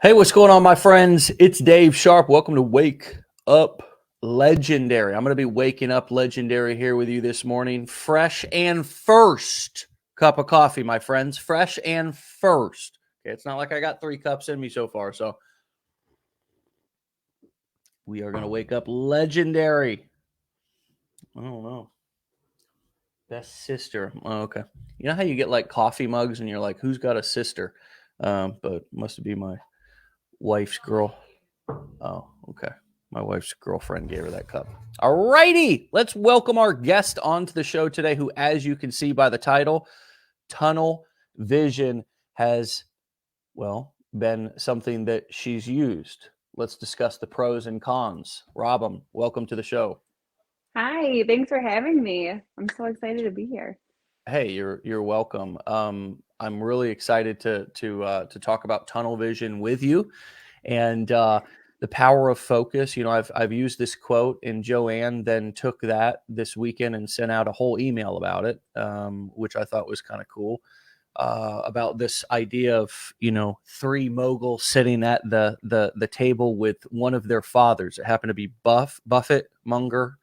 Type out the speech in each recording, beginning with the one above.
Hey, what's going on, my friends? It's Dave Sharpe. Welcome to Wake Up Legendary. I'm going to be waking up legendary here with you this morning. Fresh and first cup of coffee, my friends. Fresh and first. Okay, it's not like I got 3 cups in me so far. So we are going to wake up legendary. I don't know. Best sister. Oh, okay. You know how you get like coffee mugs and you're like, who's got a sister? But must be my wife's girl. Oh, okay. My wife's girlfriend gave her that cup. All righty. Let's welcome our guest onto the show today, who, as you can see by the title, tunnel vision has, been something that she's used. Let's discuss the pros and cons. Robin, welcome to the show. Hi, thanks for having me. I'm so excited to be here. Hey, you're welcome. I'm really excited to talk about tunnel vision with you, and the power of focus. I've used this quote, and Joanne then took that this weekend and sent out a whole email about it, which I thought was kind of cool. About this idea of 3 moguls sitting at the table with one of their fathers. It happened to be Buffett, Munger,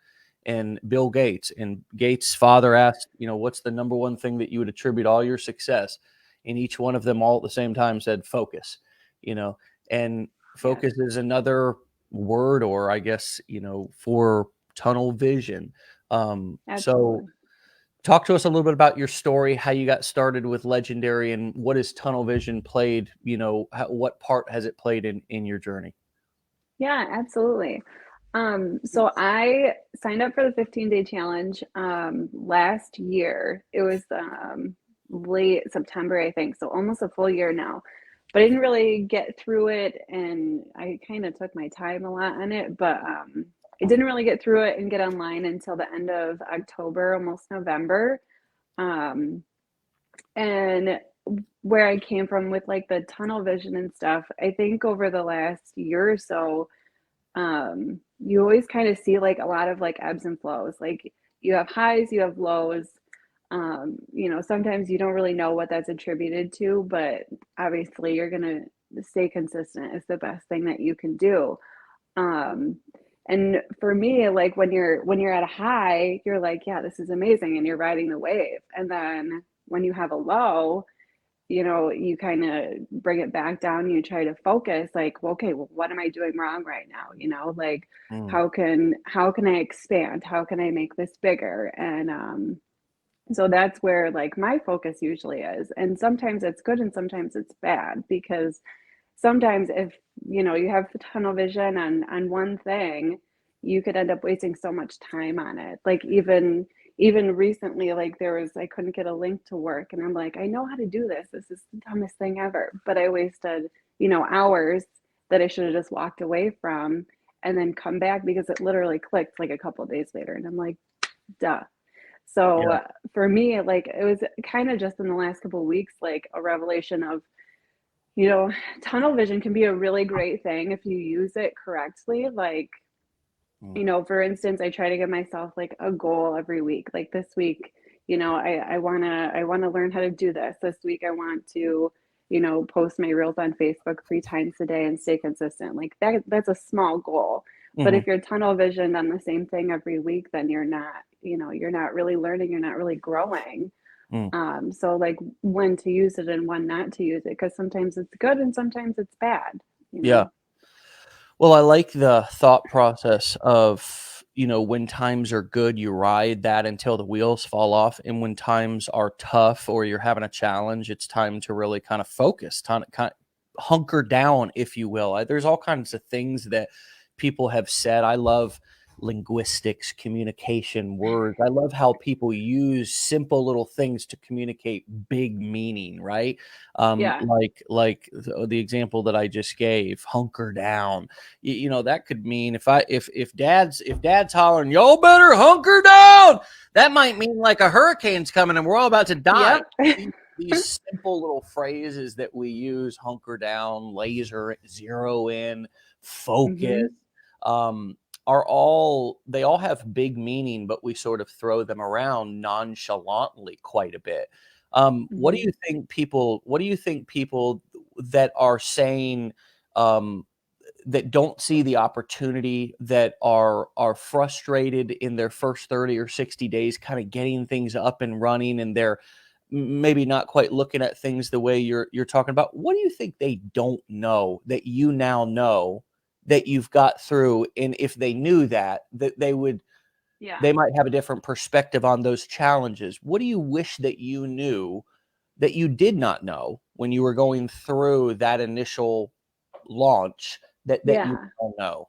and Bill Gates. And Gates' father asked, what's the number one thing that you would attribute all your success? And each one of them all at the same time said focus. And Yes, focus is another word, or I guess, for tunnel vision. So absolutely. talk to us a little bit about your story, how you got started with Legendary, and what has tunnel vision played, what part has it played in your journey? Yeah, absolutely. So I signed up for the 15-day challenge last year. It was late September, I think, so almost a full year now. But I didn't really get through it, and I kind of took my time a lot on it, but I didn't really get through it and get online until the end of October, almost November. Um, and where I came from with like the tunnel vision and stuff, I think over the last year or so, you always kind of see like a lot of like ebbs and flows. Like you have highs, you have lows. Sometimes you don't really know what that's attributed to, but obviously you're gonna stay consistent is the best thing that you can do. Um, and for me, like when you're at a high, you're like, yeah, this is amazing, and you're riding the wave. And then when you have a low, you kind of bring it back down. You try to focus, like, well, okay, well, what am I doing wrong right now? Like Mm, how can I expand? How can I make this bigger? And so that's where like my focus usually is. And sometimes it's good and sometimes it's bad because sometimes if you have tunnel vision on one thing, you could end up wasting so much time on it. Like even recently, like I couldn't get a link to work, and I'm like, I know how to do this. This is the dumbest thing ever. But I wasted, hours that I should have just walked away from and then come back because it literally clicked like a couple of days later. And I'm like, duh. So yeah. for me, like it was kind of just in the last couple of weeks, like a revelation of you know, tunnel vision can be a really great thing if you use it correctly. Like, Mm, for instance, I try to give myself like a goal every week. Like this week, I wanna learn how to do this. This week I want to, post my reels on Facebook 3 times a day and stay consistent. Like that's a small goal. But mhm, if you're tunnel visioned on the same thing every week, then you're not really learning, you're not really growing. mm. So like when to use it and when not to use it, because sometimes it's good and sometimes it's bad, you Yeah. know? Well, I like the thought process of, when times are good, you ride that until the wheels fall off. And when times are tough or you're having a challenge, it's time to really kind of focus, kind of hunker down, if you will. There's all kinds of things that people have said. I love linguistics, communication, words. I love how people use simple little things to communicate big meaning, right? Yeah. Like the example that I just gave, hunker down. That could mean if dad's hollering, "Yo, better hunker down," that might mean like a hurricane's coming and we're all about to die. Yep. These simple little phrases that we use, hunker down, laser, zero in, focus, hmm um, they all have big meaning, but we sort of throw them around nonchalantly quite a bit. What do hmm you think people that are saying, um, that don't see the opportunity, that are frustrated in their first 30 or 60 days, kind of getting things up and running, and they're maybe not quite looking at things the way you're talking about. What do you think they don't know that you now know that you've got through? And if they knew that Yeah. they might have a different perspective on those challenges. What do you wish that you knew that you did not know when you were going through that initial launch that you Yeah. now know?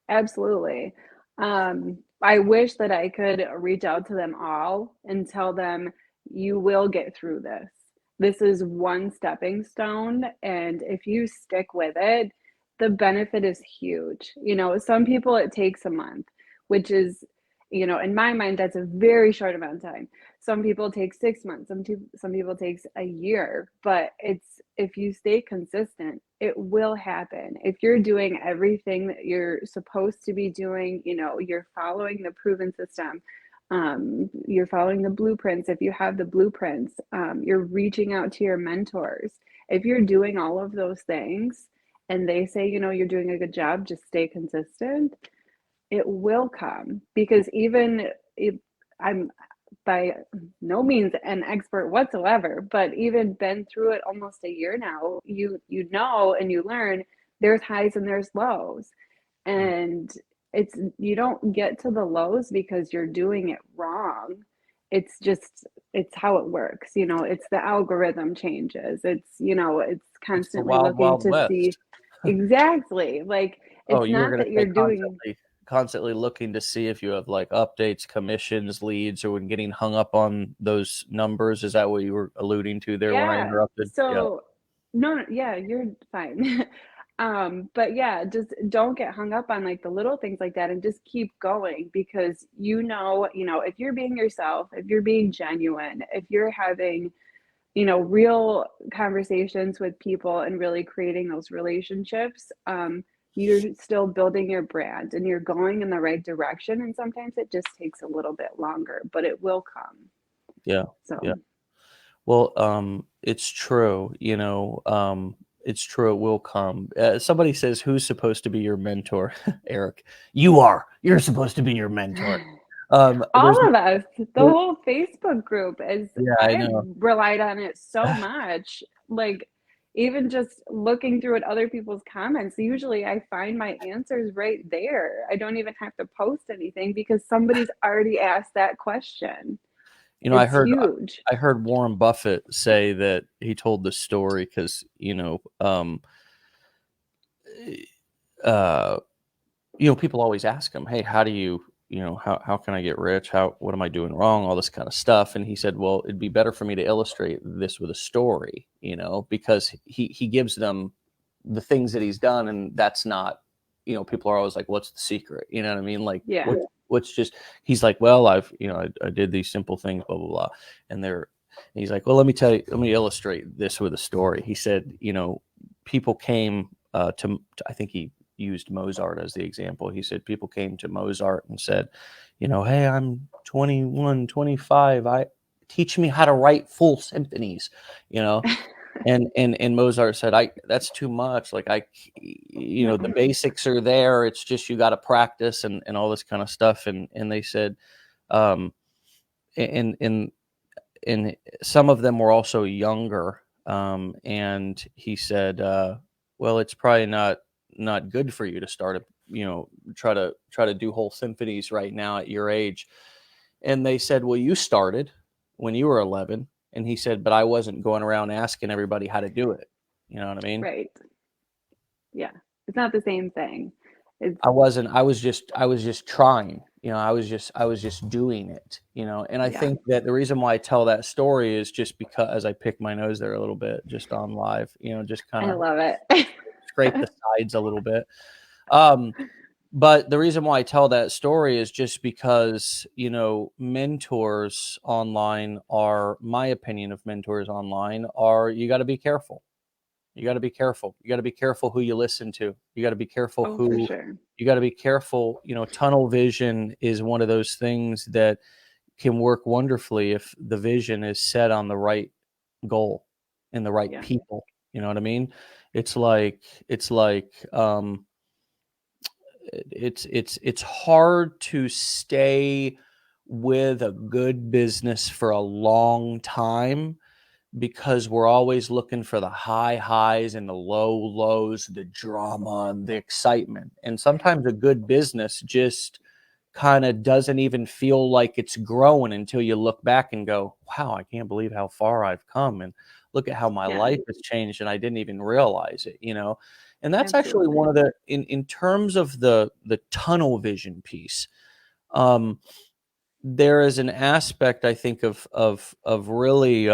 Absolutely. I wish that I could reach out to them all and tell them, you will get through this. This is one stepping stone. And if you stick with it, the benefit is huge. Some people it takes a month, which is, in my mind, that's a very short amount of time. Some people take 6 months, some people takes a year, but if you stay consistent, it will happen. If you're doing everything that you're supposed to be doing, you're following the proven system, you're following the blueprints. If you have the blueprints, you're reaching out to your mentors. If you're doing all of those things and they say, you're doing a good job, just stay consistent, it will come. Because even if I'm by no means an expert whatsoever, but even been through it almost a year now, you know and you learn there's highs and there's lows. Mm. And it's you don't get to the lows because you're doing it wrong. It's how it works. It's the algorithm changes. It's It's the constantly wild, looking wild to see west. exactly. Like, Oh, it's you were not going to that say you're doing. constantly looking to see if you have like updates, commissions, leads, or when getting hung up on those numbers. Is that what you were alluding to there when I Yeah. interrupted? Yeah. So, no, no, yeah, you're fine. But yeah, just don't get hung up on like the little things like that and just keep going because if you're being yourself, if you're being genuine, if you're having, real conversations with people and really creating those relationships, you're still building your brand and you're going in the right direction. And sometimes it just takes a little bit longer, but it will come. Yeah. Yeah. So, Well, it's true. It's true. It will come. Somebody says, "Who's supposed to be your mentor?" Eric, you are. You're supposed to be your mentor. There's, all of us, the there, whole Facebook group is, yeah, I I've know. relied on it so much. Like, even just looking through at other people's comments, usually I find my answers right there. I don't even have to post anything because somebody's already asked that question. You know, It's huge. I heard Warren Buffett say that he told the story because uh, people always ask him, "Hey, how do you, how can I get rich? What am I doing wrong? All this kind of stuff." And he said, "Well, it'd be better for me to illustrate this with a story, because he gives them the things that he's done, and that's not, people are always like, what's the secret? You know what I mean? Like, Yeah. what's just, he's like, well, I did these simple things, blah, blah, blah. And he's like, well, let me illustrate this with a story. He said, people came I think he used Mozart as the example. He said people came to Mozart and said, hey, I'm 21, 25. Teach me how to write full symphonies, you know, and Mozart said, that's too much. Like the No. basics are there. It's just, you got to practice and all this kind of stuff. And they said, um, and some of them were also younger. And he said, well, it's probably not good for you to start try to do whole symphonies right now at your age. And they said, well, you started when you were 11. And he said, but I wasn't going around asking everybody how to do it. You know what I mean? Right. Yeah. It's not the same thing. It's, I wasn't, I was just trying, I was just doing it, and I yeah, think that the reason why I tell that story is just because I pick my nose there a little bit, just on live, just kind I of love it. scrape the sides a little bit. Um, but the reason why I tell that story is just because, mentors online are, my opinion of mentors online are, you got to be careful. You got to be careful. You got to be careful who you listen to. You got to be careful Oh, for who sure. you got to be careful. Tunnel vision is one of those things that can work wonderfully if the vision is set on the right goal and the right Yeah. people. You know what I mean? It's like it's like it's hard to stay with a good business for a long time because we're always looking for the high highs and the low lows, the drama and the excitement. And sometimes a good business just kind of doesn't even feel like it's growing until you look back and go, wow, I can't believe how far I've come. And look at how my Yeah, life has changed. And I didn't even realize it, you know? And that's actually one absolutely. of the, in terms of the tunnel vision piece, um, there is an aspect I think of really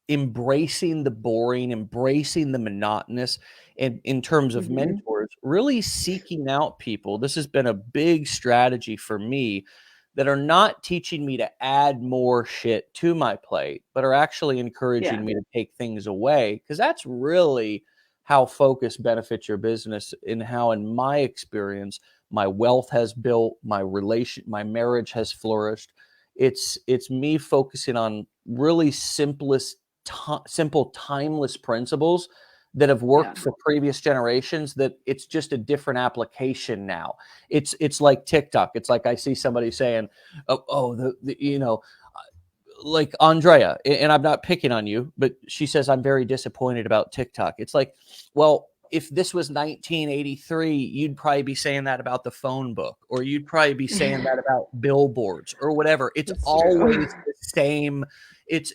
embracing the boring, embracing the monotonous, and in terms of Hmm. mentors, really seeking out people. This has been a big strategy for me that are not teaching me to add more shit to my plate, but are actually Yeah, encouraging me to take things away. Because that's really how focus benefits your business, and how, in my experience, my wealth has built, my marriage has flourished. It's me focusing on really simple, timeless principles that have yeah, worked for previous generations, that it's just a different application now. It's like TikTok. It's like I see somebody saying, oh the like Andrea, and I'm not picking on you, but she says, I'm very disappointed about TikTok. It's like, well, if this was 1983, you'd probably be saying that about the phone book, or you'd probably be saying that about billboards or whatever. It's that's true. always the same. It's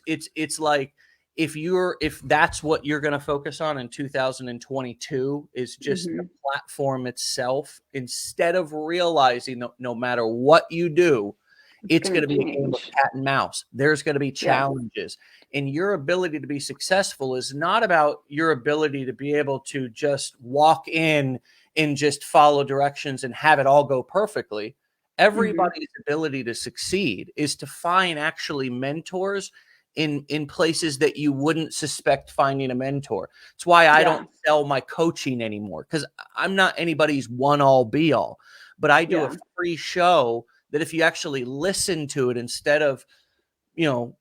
like, if that's what you're going to focus on in 2022 is just the Hmm. platform itself, instead of realizing that no matter what you do, It's it's going going to to be a game of change. cat and mouse. There's going to be Yeah. challenges. And your ability to be successful is not about your ability to be able to just walk in and just follow directions and have it all go perfectly. Hmm. Everybody's ability to succeed is to find actually mentors in places that you wouldn't suspect finding a mentor. It's why I Yeah. don't sell my coaching anymore, because I'm not anybody's one all be all. But I do a Yeah. free show that, if you actually listen to it instead of,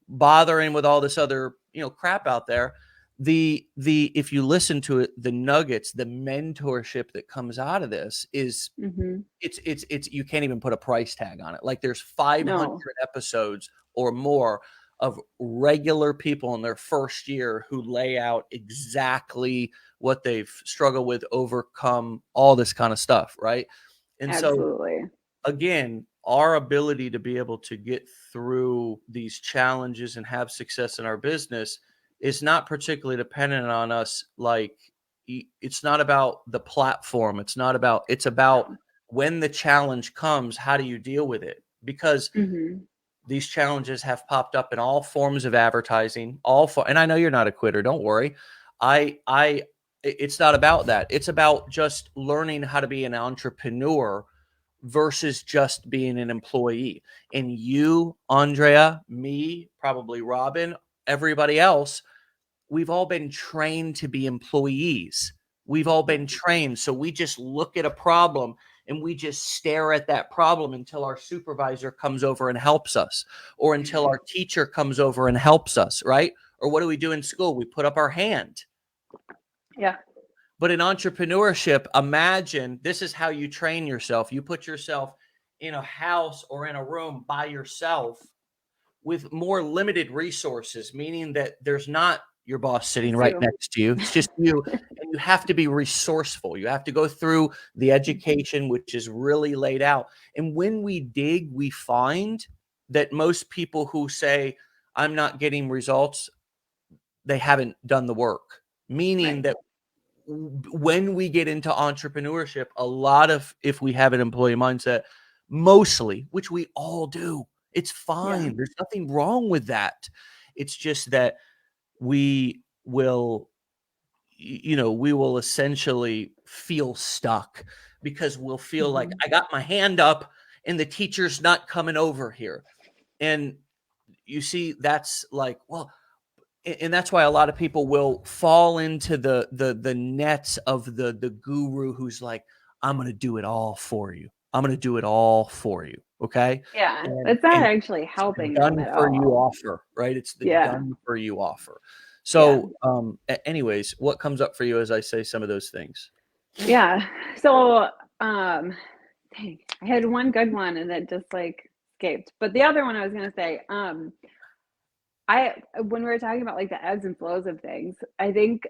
bothering with all this other, crap out there, the if you listen to it, the nuggets, the mentorship that comes out of this is, Hmm. it's you can't even put a price tag on it. Like, there's 500 No. episodes or more of regular people in their first year who lay out exactly what they've struggled with, overcome, all this kind of stuff, right? And so, Absolutely. again, our ability to be able to get through these challenges and have success in our business is not particularly dependent on us. Like, it's not about the platform. It's about, No. when the challenge comes, how do you deal with it? Because Hmm. these challenges have popped up in all forms of advertising, and I know you're not a quitter. Don't worry. It's not about that. It's about just learning how to be an entrepreneur versus just being an employee. And you, Andrea, me, probably Robin, everybody else, we've all been trained to be employees. We've all Yeah. been trained. So we just look at a problem and we just stare at that problem until our supervisor comes over and helps us, or until our teacher comes over and helps us, right? Or what do we do in school? We put up our hand. Yeah. But in entrepreneurship, imagine this is how you train yourself. You put yourself in a house or in a room by yourself with more limited resources, meaning that there's not your boss sitting Just right you. next to you. It's just you. And you have to be resourceful. You have to go through the Hmm. education, which is really laid out. And when we dig, we find that most people who say, I'm not getting results, they haven't done the work. Meaning Right. that when we get into entrepreneurship, a lot of, if we have an employee mindset, mostly, which we all do, it's Yeah. fine. There's nothing wrong with that. It's just that we will, we will essentially feel stuck, because we'll feel like, Hmm. I got my hand up and the teacher's not coming over here. And you see, that's like, well, and that's why a lot of people will fall into the nets of the guru who's like, I'm going to do it all for you. I'm going to do it all for you. Okay. Yeah. And It's not and actually it's the helping them done at for you all. offer, right? It's the Yeah. done for you offer. Yeah. So, anyways, what comes up for you as I say some of those things? Yeah. So, um, dang, I had one good one and it just like escaped. But the other one I was gonna say, I when we were talking about like the ebbs and flows of things, I think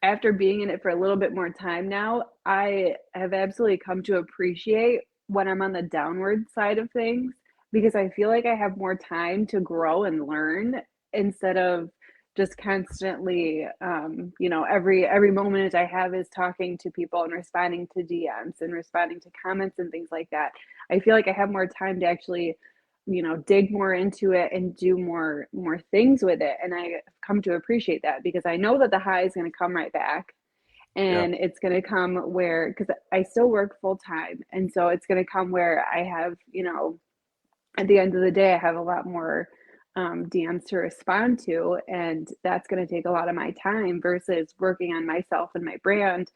after being in it for a little bit more time now, I have absolutely come to appreciate when I'm on the downward side of things because I feel like I have more time to grow and learn instead of just constantly, every moment I have is talking to people and responding to DMs and responding to comments and things like that. I feel like I have more time to actually, dig more into it and do more things with it. And I come to appreciate that because I know that the high is going to come right back Yeah. and it's going to come where because I still work full time and so it's going to come where I have at the end of the day I have a lot more DMs to respond to and that's going to take a lot of my time versus working on myself and my brand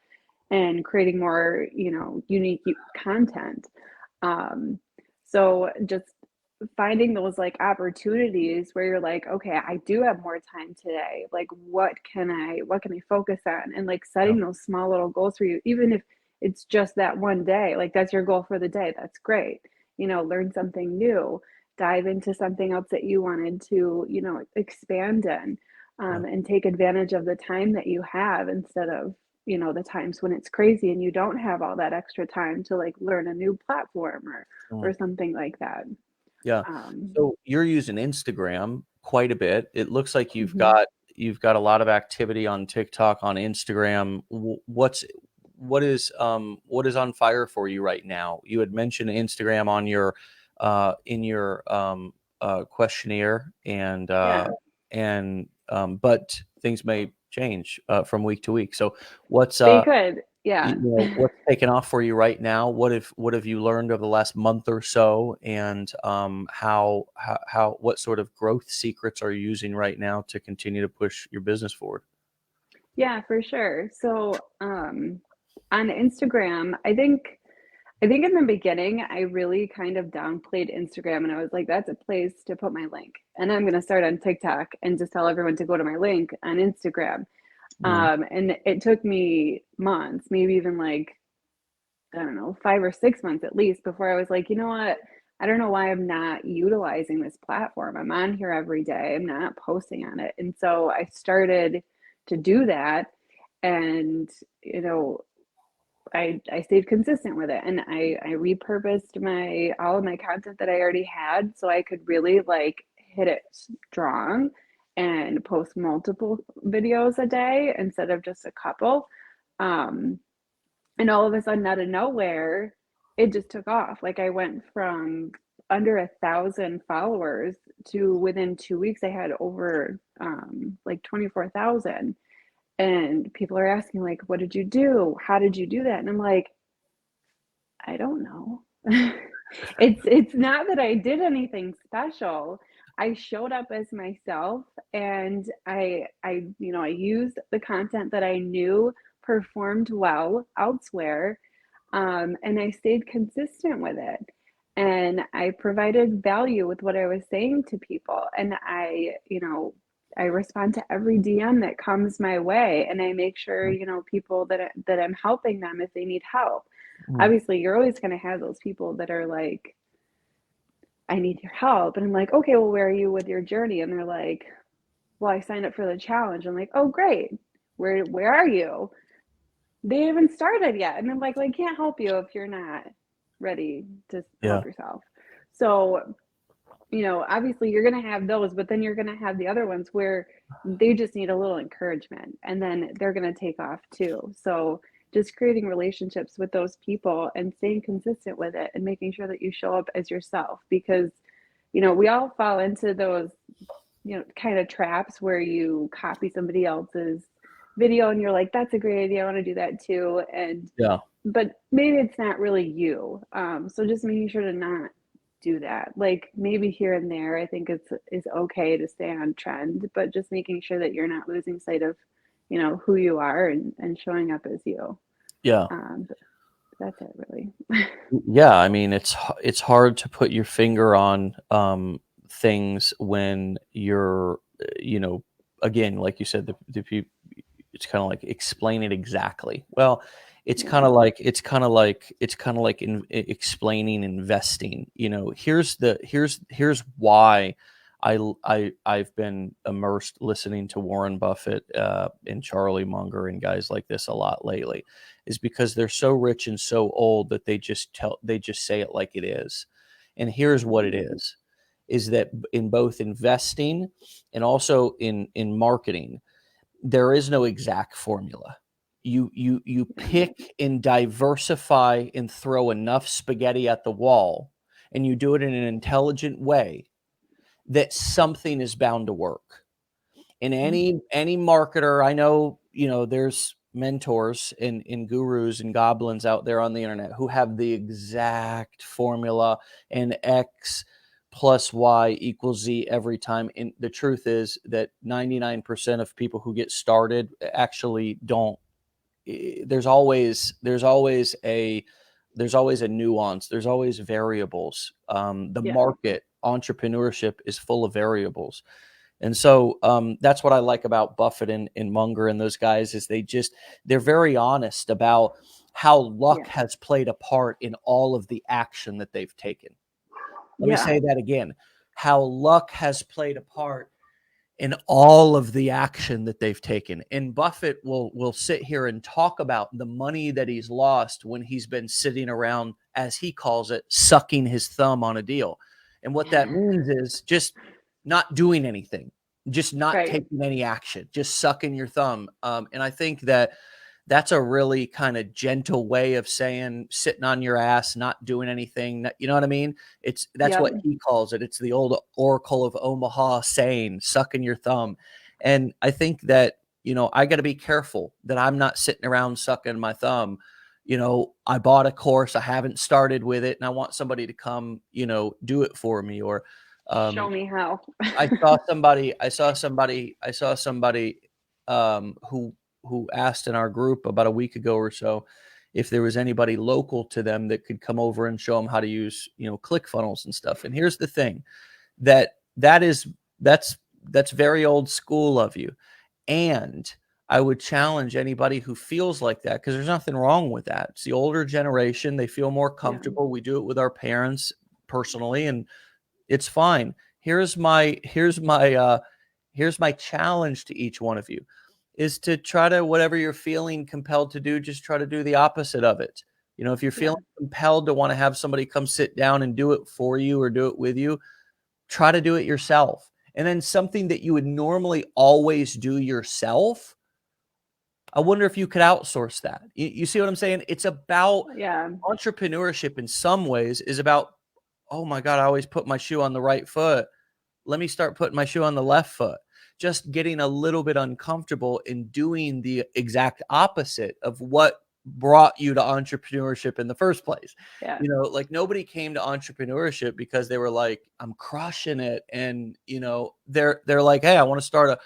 and creating more unique content. Um, so just finding those like opportunities where you're like, okay, I do have more time today. Like what can I focus on? And like Yeah. setting those small little goals for you, even if it's just that one day, like that's your goal for the day. That's great. Learn something new, dive into something else that you wanted to, expand in, Yeah. and take advantage of the time that you have instead of the times when it's crazy and you don't have all that extra time to like learn a new platform or Mm. something like that. Yeah. um So you're using Instagram quite a bit. It looks like you've mhm. got a lot of activity on TikTok, on Instagram. What is on fire for you right now? You had mentioned Instagram on your in your questionnaire, Yeah, but things may change from week to week. So what's they could. Yeah. what's taken off for you right now? What have you learned over the last month or so, and how what sort of growth secrets are you using right now to continue to push your business forward? Yeah, for sure. So on Instagram, I think in the beginning I really kind of downplayed Instagram and I was like, that's a place to put my link. And I'm gonna start on TikTok and just tell everyone to go to my link on Instagram. Mm, And it took me months, maybe even like I don't know, 5 or 6 months at least before I was like, you know what? I don't know why I'm not utilizing this platform. I'm on here every day. I'm not posting on it. And so I started to do that. And, you know, I stayed consistent with it and I repurposed my all of my content that I already had so I could really like hit it strong and post multiple videos a day instead of just a couple. Um, and all of a sudden, out of nowhere, it just took off. Like I went from under 1,000 followers to within 2 weeks, I had over like 24,000. And people are asking, like, what did you do? How did you do that? And I'm like, I don't know. It's not that I did anything special. I showed up as myself and I used the content that I knew performed well elsewhere, and I stayed consistent with it. And I provided value with what I was saying to people. And I respond to every DM that comes my way, and I make sure people that I'm helping them if they need help. mm, Obviously, you're always going to have those people that are like, I need your help. And I'm like, okay, well, where are you with your journey? And they're like, well, I signed up for the challenge. I'm like, oh, great. Where are you? They haven't started yet. And I'm like, well, I can't help you if you're not ready to yeah. help yourself. So, obviously you're going to have those, but then you're going to have the other ones where they just need a little encouragement and then they're going to take off too. So, just creating relationships with those people and staying consistent with it and making sure that you show up as yourself because, we all fall into those, kind of traps where you copy somebody else's video and you're like, that's a great idea. I want to do that too. Yeah. But maybe it's not really you. So just making sure to not do that. Like maybe here and there, I think it's okay to stay on trend, but just making sure that you're not losing sight of, who you are and showing up as you. Yeah. But that's it really. Yeah, I mean, it's hard to put your finger on things when you're, you know, again, like you said, the people, it's kind of like explain it exactly. Well, Yeah. it's kind of like explaining investing. You know, here's why I've been immersed listening to Warren Buffett and Charlie Munger and guys like this a lot lately, is because they're so rich and so old that they just say it like it is. And here's what it is that in both investing and also in marketing, there is no exact formula. You Yeah. pick and diversify and throw enough spaghetti at the wall, and you do it in an intelligent way that something is bound to work. And any marketer, I know, you know, there's mentors and gurus and goblins out there on the internet who have the exact formula and X plus Y equals Z every time. And the truth is that 99% of people who get started actually don't. There's always a nuance. There's always variables. The Yeah. market entrepreneurship is full of variables. And so that's what I like about Buffett and Munger and those guys is they're very honest about how luck Yeah. has played a part in all of the action that they've taken. Let me Yeah. say that again. How luck has played a part in all of the action that they've taken. And Buffett will sit here and talk about the money that he's lost when he's been sitting around, as he calls it, sucking his thumb on a deal. And what that means is just not doing anything, just not Right. taking any action, just sucking your thumb. And I think that that's a really kind of gentle way of saying sitting on your ass, not doing anything. You know what I mean? That's Yep. what he calls it. It's the old Oracle of Omaha saying, sucking your thumb. And I think that, you know, I got to be careful that I'm not sitting around sucking my thumb. You know, I bought a course, I haven't started with it, and I want somebody to come, you know, do it for me. Or Show um, me how. I saw somebody who asked in our group about a week ago or so if there was anybody local to them that could come over and show them how to use, you know, ClickFunnels and stuff. And here's the thing, that is that's very old school of you. And I would challenge anybody who feels like that, because there's nothing wrong with that. It's the older generation. They feel more Yeah. comfortable. We do it with our parents personally, and it's fine. Here's my challenge to each one of you is to try to, whatever you're feeling compelled to do, just try to do the opposite of it. You know, if you're Yeah. feeling compelled to want to have somebody come sit down and do it for you or do it with you, try to do it yourself. And then something that you would normally always do yourself, I wonder if you could outsource that. You see what I'm saying? It's about Yeah. entrepreneurship in some ways is about, oh my God, I always put my shoe on the right foot. Let me start putting my shoe on the left foot. Just getting a little bit uncomfortable and doing the exact opposite of what brought you to entrepreneurship in the first place. Yeah. You know, like nobody came to entrepreneurship because they were like, I'm crushing it. And, you know, they're like, hey, I want to start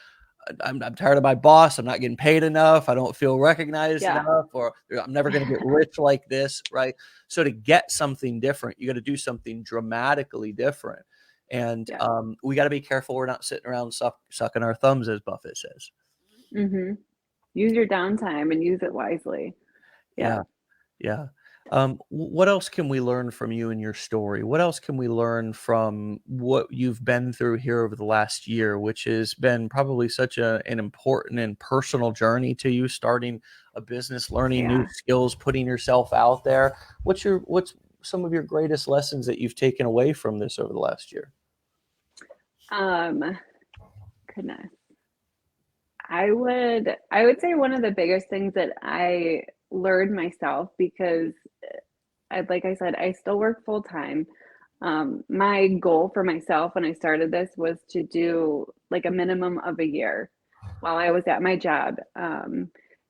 I'm tired of my boss. I'm not getting paid enough. I don't feel recognized Yeah. enough, or I'm never going to get rich like this. Right. So to get something different, you got to do something dramatically different. And Yeah. we got to be careful. We're not sitting around sucking our thumbs, as Buffett says. Mm-hmm. Use your downtime and use it wisely. Yeah. Yeah. Yeah. What else can we learn from you and your story? What else can we learn from what you've been through here over the last year, which has been probably such an important and personal journey to you, starting a business, learning new Yeah. skills, putting yourself out there? What's some of your greatest lessons that you've taken away from this over the last year? Um, Goodness. I would say one of the biggest things that I learned myself because like I said, I still work full time. My goal for myself when I started this was to do like a minimum of a year while I was at my job.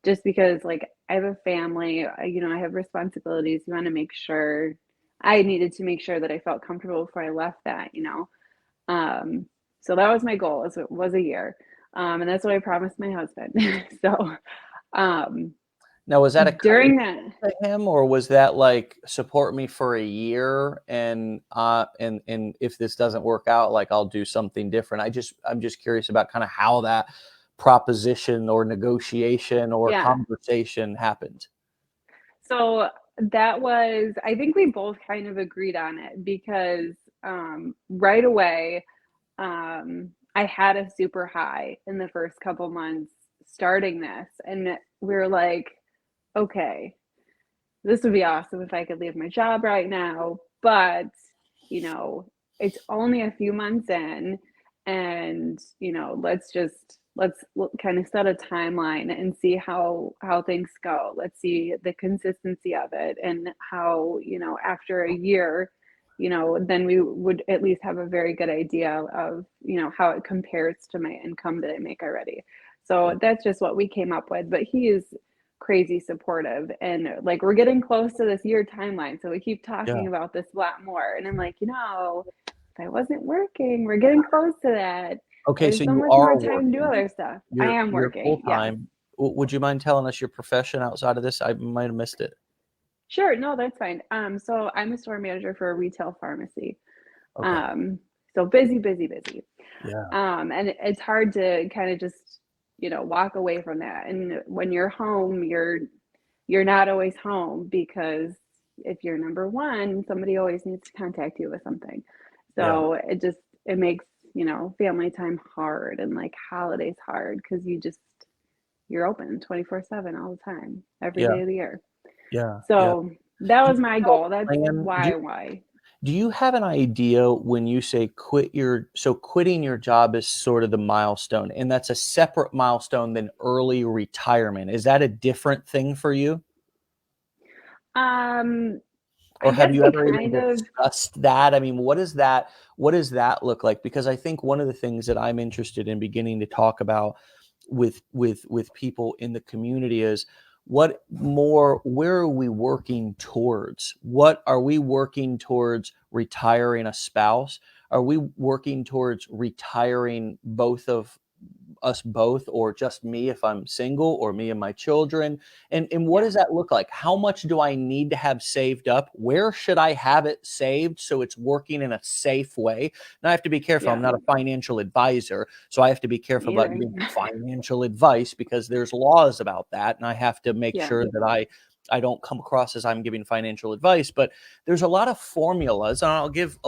Just because like I have a family, I have responsibilities. You want to make sure I needed to make sure that I felt comfortable before I left that. Um, so that was my goal, was a year. And that's what I promised my husband. So um, Now, was that a during that, to him, or was that like support me for a year and if this doesn't work out, like I'll do something different? I'm just curious about kind of how that proposition or negotiation or Yeah. conversation happened? So that was, I think we both kind of agreed on it because right away, I had a super high in the first couple months starting this. And we were like, okay, this would be awesome if I could leave my job right now. But, you know, it's only a few months in, and, let's kind of set a timeline and see how things go. Let's see the consistency of it and how, after a year, then we would at least have a very good idea of, how it compares to my income that I make already. Yeah. So that's just what we came up with. But he is crazy supportive, and like we're getting close to this year timeline, so we keep talking Yeah. about this a lot more, and I'm like, if I wasn't working, we're getting close to that. I Okay, have so so you much are more time to do working. other stuff. I You're am you're full working, yes. time. Would you mind telling us your profession outside of this? I might have missed it. Sure, no, that's fine. So I'm a store manager for a retail pharmacy. Okay. um so busy, busy, busy. Yeah. And it's hard to kind of just, walk away from that. And when you're home, you're not always home, because if you're number one, somebody always needs to contact you with something. Yeah. So it makes, family time hard, and like holidays hard, because you're open 24/7 all the time, every Yeah. day of the year. Yeah. Yeah. So that Do was you my have goal. a That's plan? why. Do you have an idea when you say quitting your job is sort of the milestone, and that's a separate milestone than early retirement? Is that a different thing for you? Um, I Or have guess you they ever even kind of, discussed that? I mean, what does that look like? Because I think one of the things that I'm interested in beginning to talk about with people in the community is where are we working towards? What are we working towards retiring a spouse? Are we working towards retiring both of us both, or just me if I'm single, or me and my children? And what yeah, does that look like? How much do I need to have saved up? Where should I have it saved so it's working in a safe way? And I have to be careful. I'm yeah, not a financial advisor, so I have to be careful me about either. giving financial advice because there's laws about that, and I have to make Yeah, sure that I don't come across as I'm giving financial advice. But there's a lot of formulas, and I'll give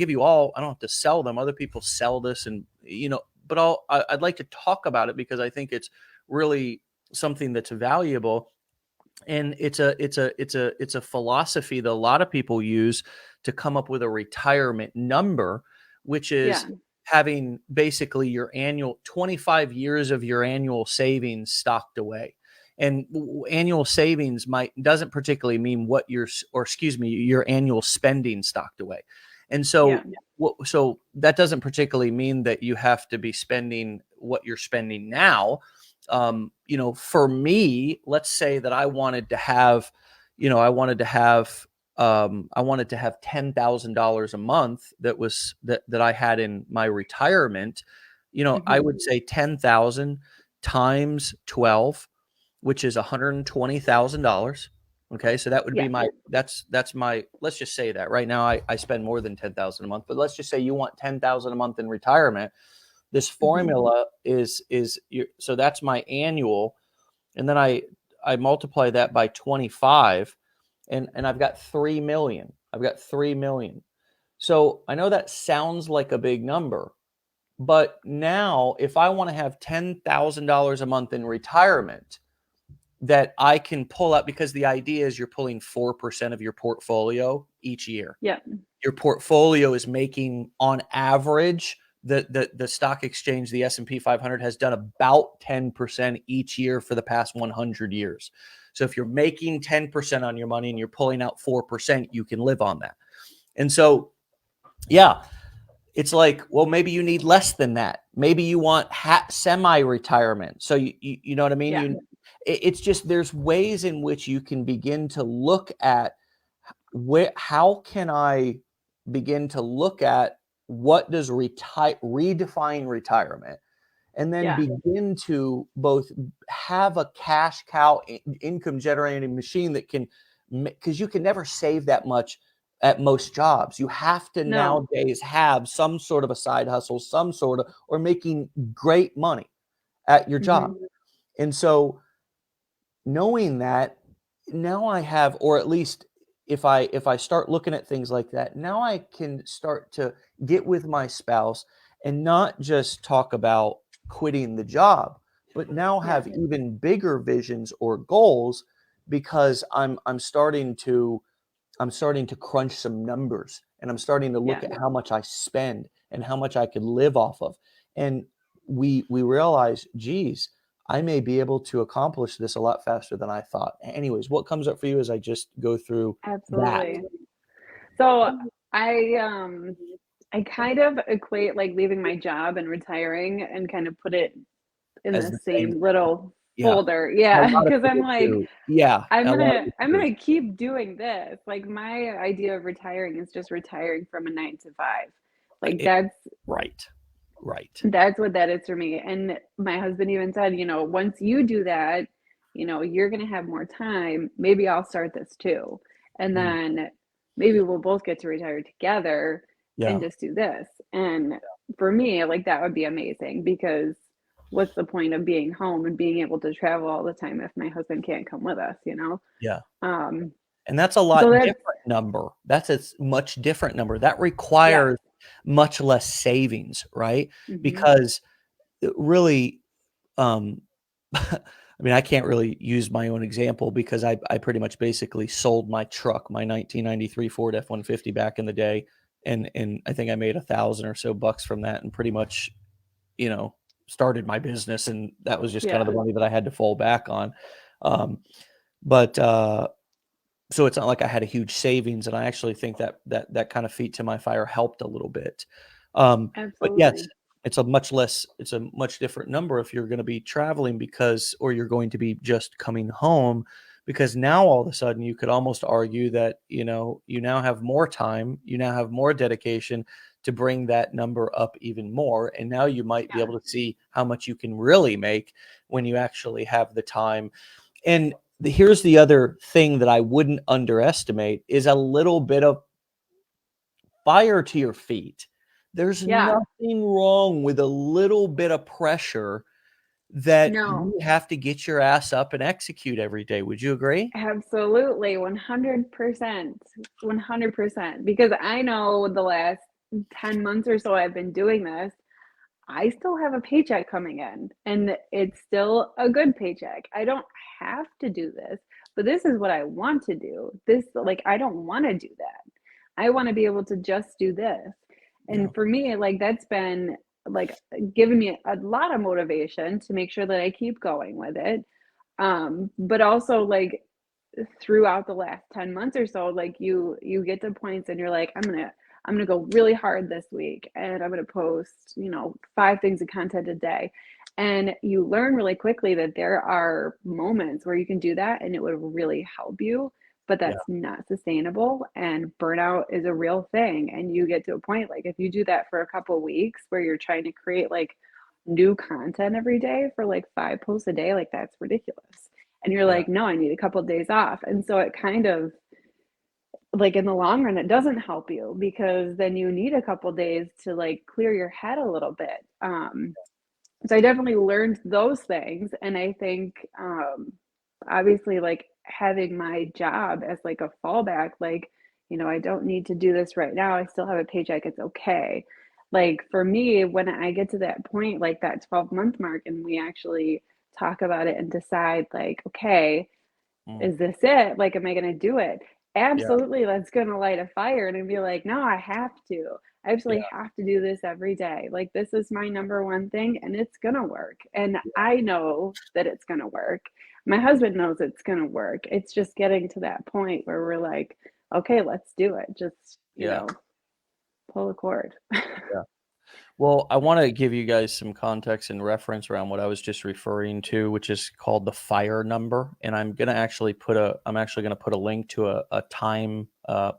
you all. I don't have to sell them. Other people sell this, and but I'd like to talk about it because I think it's really something that's valuable, and it's a philosophy that a lot of people use to come up with a retirement number, which yeah, is having basically your annual 25 years of your annual savings stocked away. And annual savings might doesn't particularly mean what or excuse me, your annual spending stocked away. And yeah, so that doesn't particularly mean that you have to be spending what you're spending now. For me, let's say that I wanted to have, I wanted to have $10,000 a month that I had in my retirement. I hmm, would say 10,000 times 12, which is $120,000. Okay, so that would be yeah, that's my, let's just say that right now I spend more than 10,000 a month, but let's just say you want 10,000 a month in retirement. This hmm, formula so that's my annual, and then I multiply that by 25, and I've got 3 million. I've got 3 million. So I know that sounds like a big number, but now if I want to have $10,000 a month in retirement that I can pull up, because the idea is you're pulling 4% of your portfolio each year. yeah, Your portfolio is making on average, the stock exchange, the S&P 500 has done about 10% each year for the past 100 years. So if you're making 10% on your money and you're pulling out 4%, you can live on that. And so, yeah, it's like, well, maybe you need less than that. Maybe you want semi-retirement. So you know what I mean? yeah, It's just, there's ways in which you can begin to look at how can I begin to look at what does redefine retirement, and then yeah, begin to both have a cash cow income generating machine that can, because you can never save that much at most jobs. You have to no, nowadays have some sort of a side hustle, some sort of, or making great money at your job. Hmm. And so knowing that, now I have, or at least if I start looking at things like that, now I can start to get with my spouse and not just talk about quitting the job, but now Yeah. have even bigger visions or goals, because I'm starting to crunch some numbers, and I'm starting to look Yeah. at how much I spend and how much I could live off of. And we realize, geez, I may be able to accomplish this a lot faster than I thought. Anyways, what comes up for you as I just go through that Absolutely. So I I kind of equate like leaving my job and retiring and kind of put it in as the the same same thing? little Yeah. folder. A Yeah, lot of because I'm people like, do. Yeah, I'm a lot of gonna people I'm do. gonna keep doing this. Like my idea of retiring is just retiring from a 9 to 5. Like It that's right. Right. that's what that is for me. And my husband even said, once you do that, you're gonna have more time. Maybe I'll start this too. And Mm, then maybe we'll both get to retire together and yeah. just do this. And for me, like that would be amazing because what's the point of being home and being able to travel all the time if my husband can't come with us? Yeah. Um, And that's a so lot that's different number. That's a much different number. That yeah. requires much less savings, right? Hmm. Because really, um, I mean, I can't really use my own example because I pretty much basically sold my truck, my 1993 Ford F-150 back in the day, and I think I made 1,000 or so bucks from that, and pretty much, you know, started my business, and that was just kind of Yeah. the money that I had to fall back on. Um, but so it's not like I had a huge savings, and I actually think that kind of feet to my fire helped a little bit. But yes, Absolutely. it's a much different number if you're going to be traveling, or you're going to be just coming home, because now all of a sudden you could almost argue that, you now have more time, you now have more dedication to bring that number up even more. And now you might be Yeah. able to see how much you can really make when you actually have the time. And here's the other thing that I wouldn't underestimate is a little bit of fire to your feet. There's Yeah. nothing wrong with a little bit of pressure that No. you have to get your ass up and execute every day. Would you agree? Absolutely, 100%. 100%. Because I know the last 10 months or so I've been doing this, I still have a paycheck coming in, and it's still a good paycheck. I don't have to do this, but this is what I want to do. Like, I don't want to do that. I want to be able to just do this. Yeah. And for me, like, that's been like giving me a lot of motivation to make sure that I keep going with it. But also like throughout the last 10 months or so, like you get to points and you're like, I'm gonna go really hard this week and I'm gonna post, 5 things of content a day. And you learn really quickly that there are moments where you can do that and it would really help you, but Yeah. that's not sustainable and burnout is a real thing. And you get to a point like if you do that for a couple of weeks where you're trying to create like new content every day for like 5 posts a day, like that's ridiculous. And you're Yeah. like, no, I need a couple of days off. And so it kind of like in the long run, it doesn't help you because then you need a couple of days to like clear your head a little bit. So I definitely learned those things. And I think obviously like having my job as like a fallback, like, I don't need to do this right now. I still have a paycheck. It's okay. Like for me, when I get to that point, like that 12-month mark, and we actually talk about it and decide, like, okay, Mm. is this it? Like, am I going to do it? Yeah. Absolutely. That's going to light a fire. And I'd be like, no, I have to. I Yeah. absolutely have to do this every day. Like, this is my number one thing and it's going to work. And I know that it's going to work. My husband knows it's going to work. It's just getting to that point where we're like, okay, let's do it. Just, Yeah. pull a cord. Yeah. Well, I want to give you guys some context and reference around what I was just referring to, which is called the fire number. And I'm actually going to put a link to a Time,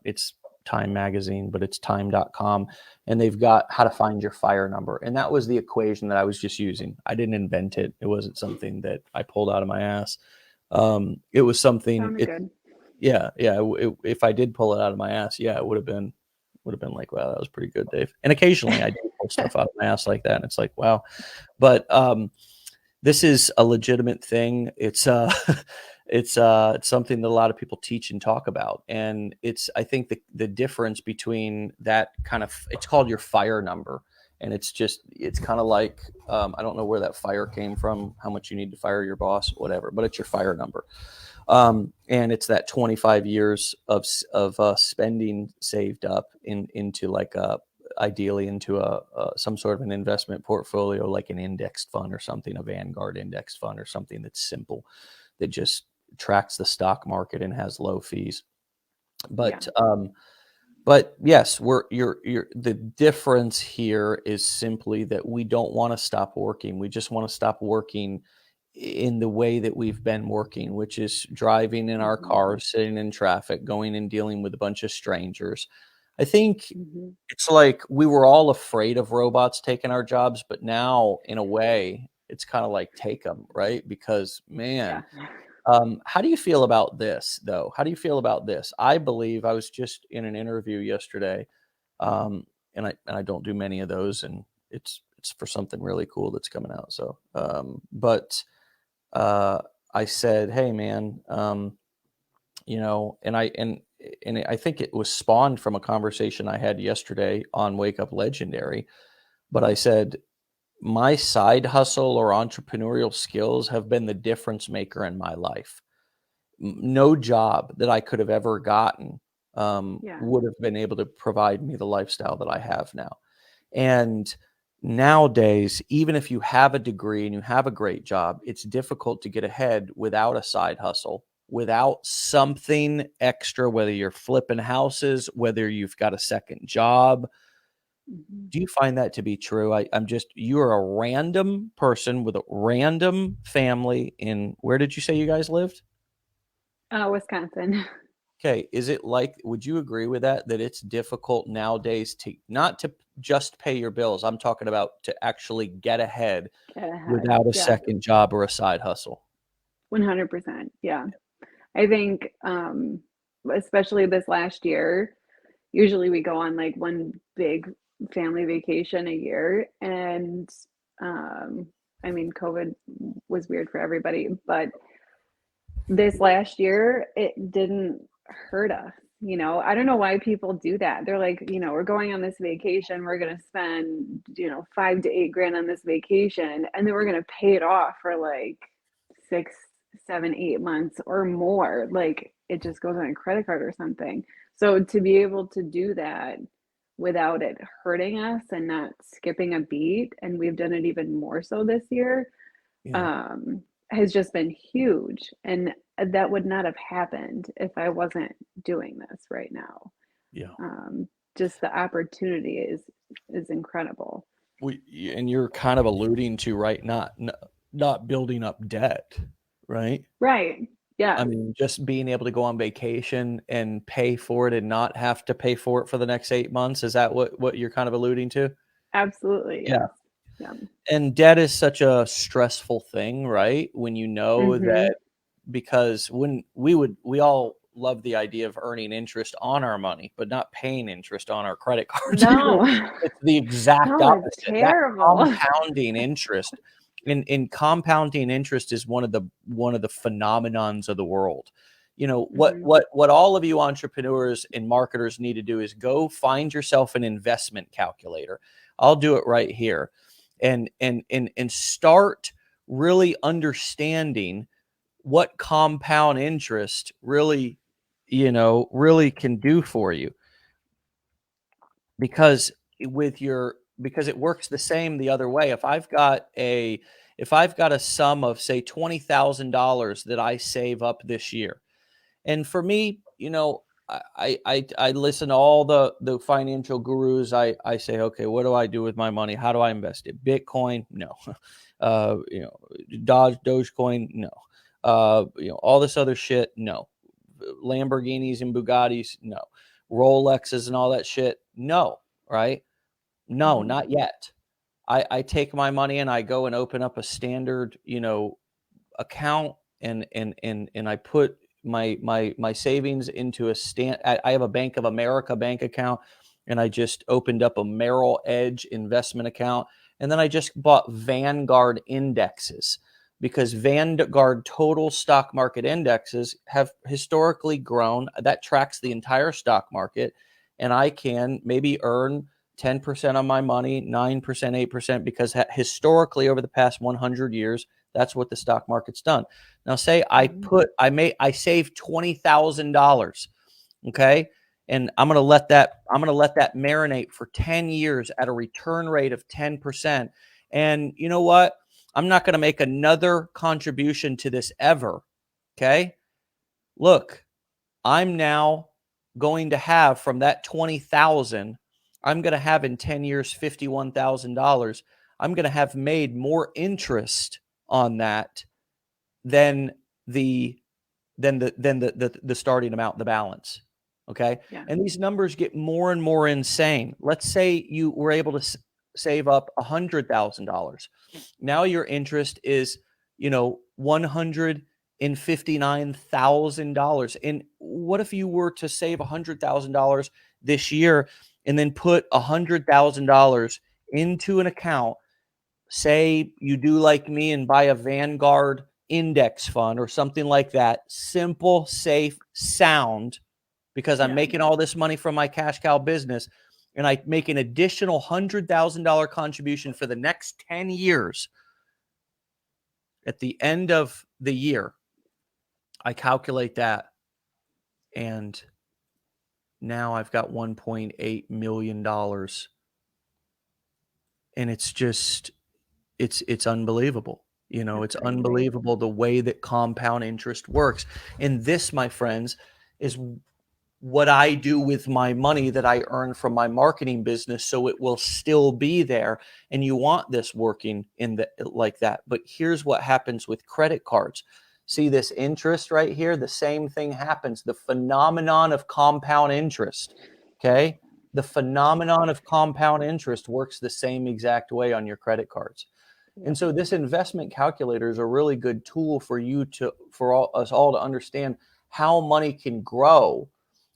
it's Time magazine, but it's time.com. And they've got how to find your fire number. And that was the equation that I was just using. I didn't invent it. It wasn't something that I pulled out of my ass. It was something, Sounded good. yeah, yeah. If I did pull it out of my ass, yeah, it would have been like, wow, that was pretty good, Dave. And occasionally I do pull stuff out of my ass like that, and it's like, wow. But this is a legitimate thing. It's it's something that a lot of people teach and talk about, and it's, I think, the difference between that kind of, it's called your fire number, and it's kind of like, I don't know where that fire came from, how much you need to fire your boss, whatever, but it's your fire number. And it's that 25 years of spending saved up into like a, ideally into a some sort of an investment portfolio, like an indexed fund or something, a Vanguard index fund or something that's simple, that just tracks the stock market and has low fees. Yeah. But yes, you're the difference here is simply that we don't want to stop working. We just want to stop working in the way that we've been working, which is driving in our Hmm. cars, sitting in traffic, going and dealing with a bunch of strangers. I think Hmm. it's like we were all afraid of robots taking our jobs, but now in a way, it's kind of like take them, right? Because Yeah. man, how do you feel about this, though? How do you feel about this? I believe I was just in an interview yesterday, and I don't do many of those, and it's for something really cool that's coming out. So, but uh, I said, "Hey, man, and I think it was spawned from a conversation I had yesterday on Wake Up Legendary." But I said, my side hustle or entrepreneurial skills have been the difference maker in my life. No job that I could have ever gotten Yeah. would have been able to provide me the lifestyle that I have now. And nowadays, even if you have a degree and you have a great job, it's difficult to get ahead without a side hustle, without something extra, whether you're flipping houses, whether you've got a second job. Hmm. Do you find that to be true? I'm just, you're a random person with a random family in, where did you say you guys lived? Wisconsin. Okay, is it like, would you agree with that, that it's difficult nowadays to not to just pay your bills? I'm talking about to actually get ahead Get ahead. without a Yeah. second job or a side hustle. 100%. Yeah. I think, especially this last year, usually we go on like one big family vacation a year. And um, I mean, COVID was weird for everybody, but this last year, it didn't hurt us. I don't know why people do that. They're like, we're going on this vacation, we're going to spend, 5 to 8 grand on this vacation, and then we're going to pay it off for like 6, 7, 8 months or more. Like it just goes on a credit card or something. So to be able to do that without it hurting us and not skipping a beat, and we've done it even more so this year, Yeah, um, has just been huge. And that would not have happened if I wasn't doing this right now. yeah. Um, just the opportunity is incredible. And you're kind of alluding to, right, not building up debt, right? Right. I Yes, mean, just being able to go on vacation and pay for it and not have to pay for it for the next 8 months. Is that what you're kind of alluding to? absolutely. Yeah. Yes. Yeah. And debt is such a stressful thing, right? When you know Mm-hmm. that, because when we all love the idea of earning interest on our money, but not paying interest on our credit cards. No, It's the exact no, it's opposite. That terrible. compounding interest, in compounding interest is one of the phenomenons of the world. What Hmm. what what all of you entrepreneurs and marketers need to do is go find yourself an investment calculator. I'll do it right here, and start really understanding what compound interest really can do for you, because because it works the same the other way. If I've got a sum of, say, $20,000 that I save up this year, and for me, I listen to all the financial gurus. I say, okay, what do I do with my money? How do I invest it? Bitcoin? No. uh, you know, Dogecoin? No. All this other shit? No. Lamborghinis and Bugattis? No. Rolexes and all that shit? No. Right? No, Hmm. not yet. I take my money and I go and open up a standard, account, and I put my savings into I have a Bank of America bank account, and I just opened up a Merrill Edge investment account, and then I just bought Vanguard indexes. because Vanguard total stock market indexes have historically grown. That tracks the entire stock market. And I can maybe earn 10% on my money, 9%, 8%, because historically over the past 100 years, that's what the stock market's done. Now, say I save $20,000, okay? And I'm going to let that marinate for 10 years at a return rate of 10%. And you know what? I'm not going to make another contribution to this ever. Okay? Look, I'm now going to have from that 20,000, I'm going to have in 10 years $51,000. I'm going to have made more interest on that than the starting amount, the balance. Okay. Yeah. And these numbers get more and more insane. Let's say you were able to save up $100,000. Now your interest is, $159,000. And what if you were to save $100,000 this year and then put $100,000 into an account? Say you do like me and buy a Vanguard index fund or something like that. Simple, safe, sound, because I'm making all this money from my cash cow business, and I make an additional $100,000 contribution for the next 10 years. At the end of the year, I calculate that, and now I've got $1.8 million. And it's just, it's unbelievable. It's unbelievable the way that compound interest works. And this, my friends, is what I do with my money that I earn from my marketing business, so it will still be there. And you want this working like that. But here's what happens with credit cards. See this interest right here? The same thing happens. The phenomenon of compound interest. Okay? The phenomenon of compound interest works the same exact way on your credit cards. And so this investment calculator is a really good tool for us all to understand how money can grow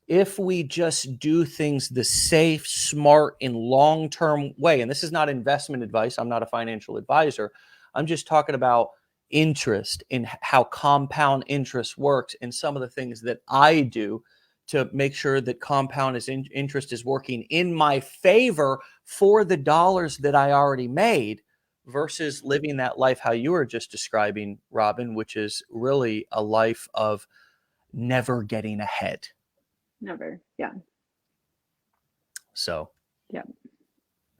if we just do things the safe, smart, and long-term way. And this is not investment advice. I'm not a financial advisor. I'm just talking about interest and how compound interest works, and some of the things that I do to make sure that compound interest is working in my favor for the dollars that I already made, versus living that life how you were just describing, Robin, which is really a life of never getting ahead. Never. Yeah. So, yeah.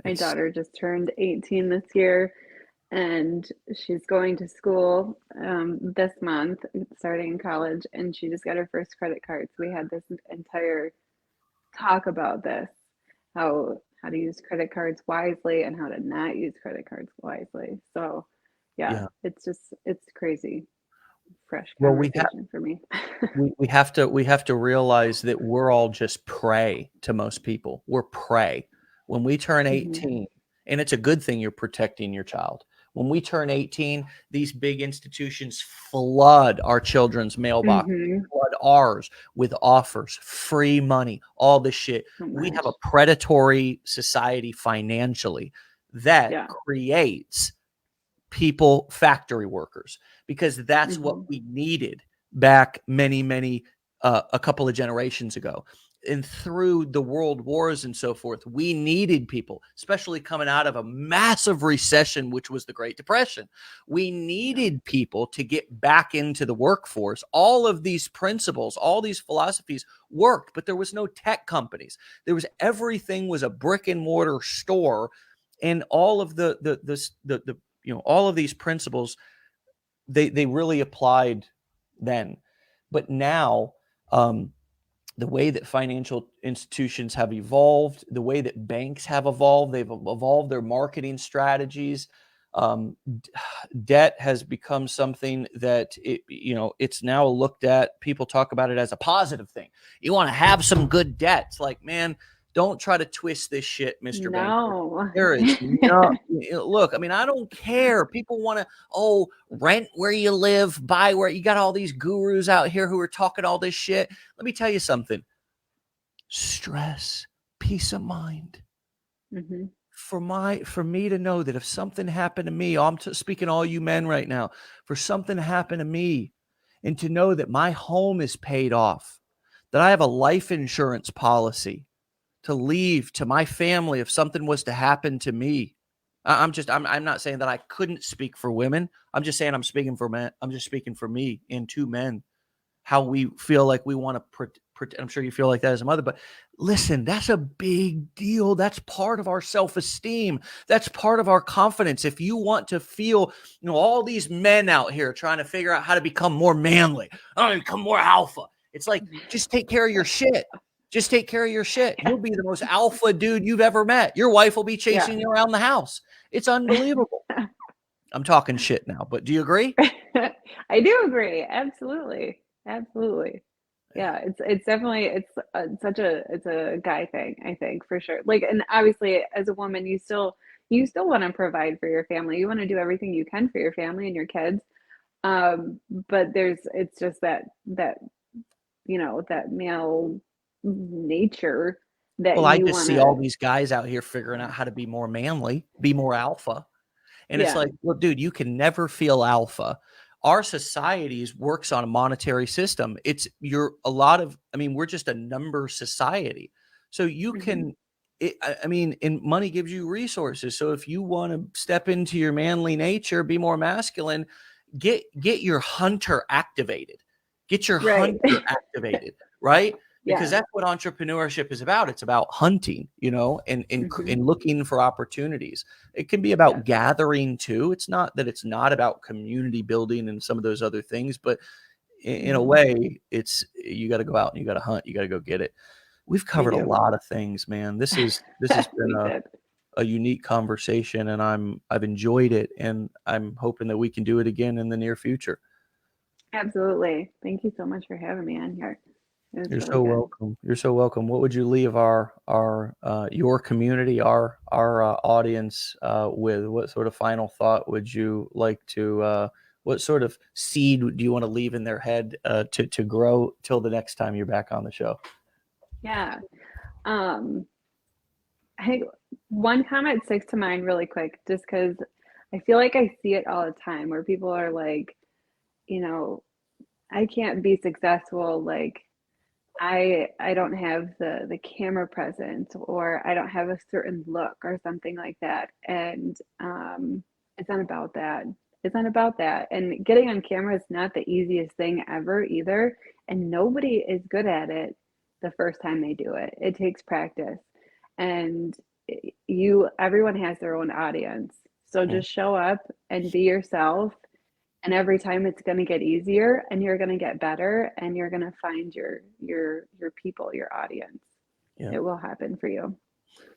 My daughter just turned 18 this year, and she's going to school this month, starting in college, and she just got her first credit card. So we had this entire talk about this, how to use credit cards wisely and how to not use credit cards wisely. So it's crazy. Fresh conversation for me. we have to realize that we're all just prey to most people. We're prey. When we turn 18, and it's a good thing you're protecting your child. When we turn 18, these big institutions flood our children's mailbox, flood ours with offers, free money, all this shit. We have a predatory society financially that creates people, factory workers, because that's what we needed back a couple of generations ago. And through the world wars and so forth, we needed people, especially coming out of a massive recession, which was the Great Depression. We needed people to get back into the workforce. All of these principles, all these philosophies worked, but there was no tech companies. Everything was a brick and mortar store, and all of all of these principles, they really applied then. But now, the way that financial institutions have evolved, the way that banks have evolved, they've evolved their marketing strategies. Debt has become something that it's now looked at. People talk about it as a positive thing. You want to have some good debt. It's like, man, don't try to twist this shit, Mr. Banker. There is no look. I mean, I don't care. People want to rent where you live, buy where you got all these gurus out here who are talking all this shit. Let me tell you something. Stress, peace of mind, for me to know that if something happened to me, I'm speaking to all you men right now, for something to happen to me, and to know that my home is paid off, that I have a life insurance policy to leave to my family if something was to happen to me. I'm not saying that I couldn't speak for women. I'm just saying I'm speaking for men. I'm just speaking for me and two men, how we feel like we want to I'm sure you feel like that as a mother, but listen, that's a big deal. That's part of our self-esteem. That's part of our confidence. If you want to feel, all these men out here trying to figure out how to become more manly, I want to become more alpha. It's like, just take care of your shit. Just take care of your shit. You'll be the most alpha dude you've ever met. Your wife will be Yeah. chasing you around the house. It's unbelievable. I'm talking shit now, but do you agree? I do agree. Absolutely. Absolutely. Yeah, it's definitely it's a guy thing, I think, for sure. Like, and obviously as a woman, you still want to provide for your family. You want to do everything you can for your family and your kids. But it's just that male nature that Well, I you just want see all to, these guys out here figuring out how to be more manly, be more alpha. And it's yeah. like, well, dude, you can never feel alpha. Our societies works on a monetary system. We're just a number society. So you Hmm. can, and money gives you resources. So if you want to step into your manly nature, be more masculine, get your hunter activated. Get your Right. hunter activated, right? Because Yeah. that's what entrepreneurship is about. It's about hunting, Hmm. and looking for opportunities. It can be Yeah. about gathering too. It's not that it's not about community building and some of those other things, but in a Hmm. way, it's you got to go out and you got to hunt. You got to go get it. We've We covered a do. lot of things, man. This has been We did. a unique conversation, and I've enjoyed it, and I'm hoping that we can do it again in the near future. Absolutely. Thank you so much for having me on here. It was You're really so good. welcome. You're so welcome. What would you leave our your community, our audience with? What sort of final thought would you like to? What sort of seed do you want to leave in their head to grow till the next time you're back on the show? Yeah. Um, I think one comment sticks to mind really quick, just because I feel like I see it all the time where people are like, you know, I can't be successful. Like, I don't have the camera presence, or I don't have a certain look or something like that. And it's not about that. It's not about that. And getting on camera is not the easiest thing ever either. And nobody is good at it the first time they do it. It takes practice. And everyone has their own audience. So Mm. just show up and be yourself, and every time it's going to get easier, and you're going to get better, and you're going to find your people, your audience. Yeah. It will happen for you.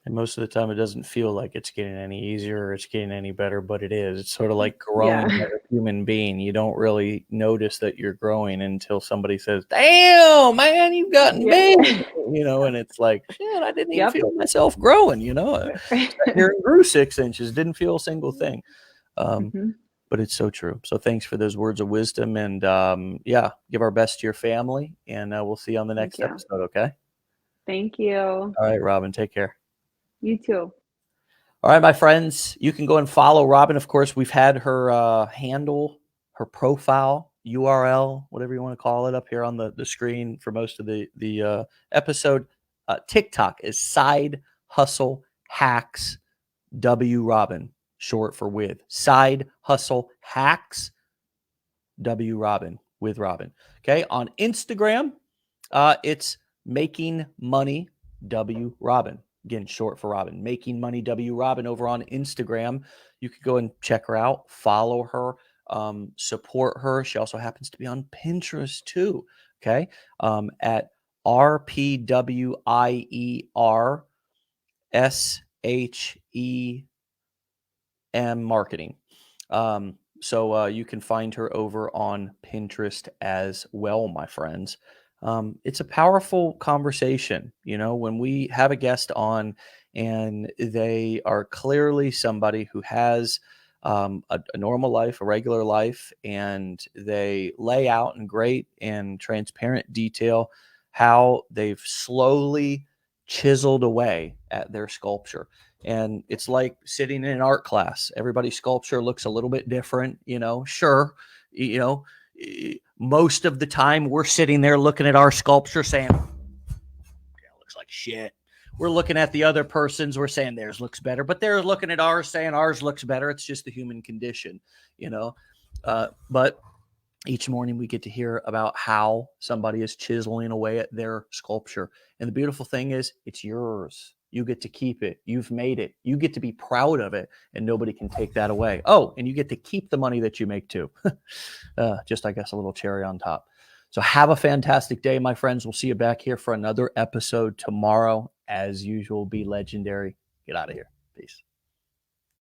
And most of the time, it doesn't feel like it's getting any easier or it's getting any better, but it is. It's sort of like growing Yeah. as a human being. You don't really notice that you're growing until somebody says, "Damn, man, you've gotten Yeah. big," and it's like, "Shit, I didn't even Yep. feel myself growing." Sat here and grew 6 inches, didn't feel a single thing. Um, Hmm. but it's so true. So thanks for those words of wisdom, and yeah, give our best to your family, and we'll see you on the Thank next you. episode. Okay. Thank you. All right, Robin. Take care. You too. All right, my friends, you can go and follow Robin. Of course, we've had her handle, her profile, URL, whatever you want to call it, up here on the screen for most of the episode. TikTok is Side Hustle Hacks W Robin, short for with. Side Hustle Hacks W Robin, with Robin. Okay, on Instagram, it's Making Money W Robin. Again, short for Robin. Making Money W Robin over on Instagram. You could go and check her out, follow her, support her. She also happens to be on Pinterest too. Okay, at RPWIERSHEM marketing. So you can find her over on Pinterest as well, my friends. It's a powerful conversation, when we have a guest on and they are clearly somebody who has a normal life, a regular life, and they lay out in great and transparent detail how they've slowly chiseled away at their sculpture. And it's like sitting in an art class. Everybody's sculpture looks a little bit different, sure. You know, most of the time we're sitting there looking at our sculpture saying, "It looks like shit." We're looking at the other person's, we're saying theirs looks better, but they're looking at ours saying ours looks better. It's just the human condition, you know. But each morning we get to hear about how somebody is chiseling away at their sculpture. And the beautiful thing is, it's yours. You get to keep it. You've made it. You get to be proud of it, and nobody can take that away. Oh, and you get to keep the money that you make too. Just, I guess, a little cherry on top. So have a fantastic day, my friends. We'll see you back here for another episode tomorrow. As usual, be legendary. Get out of here. Peace.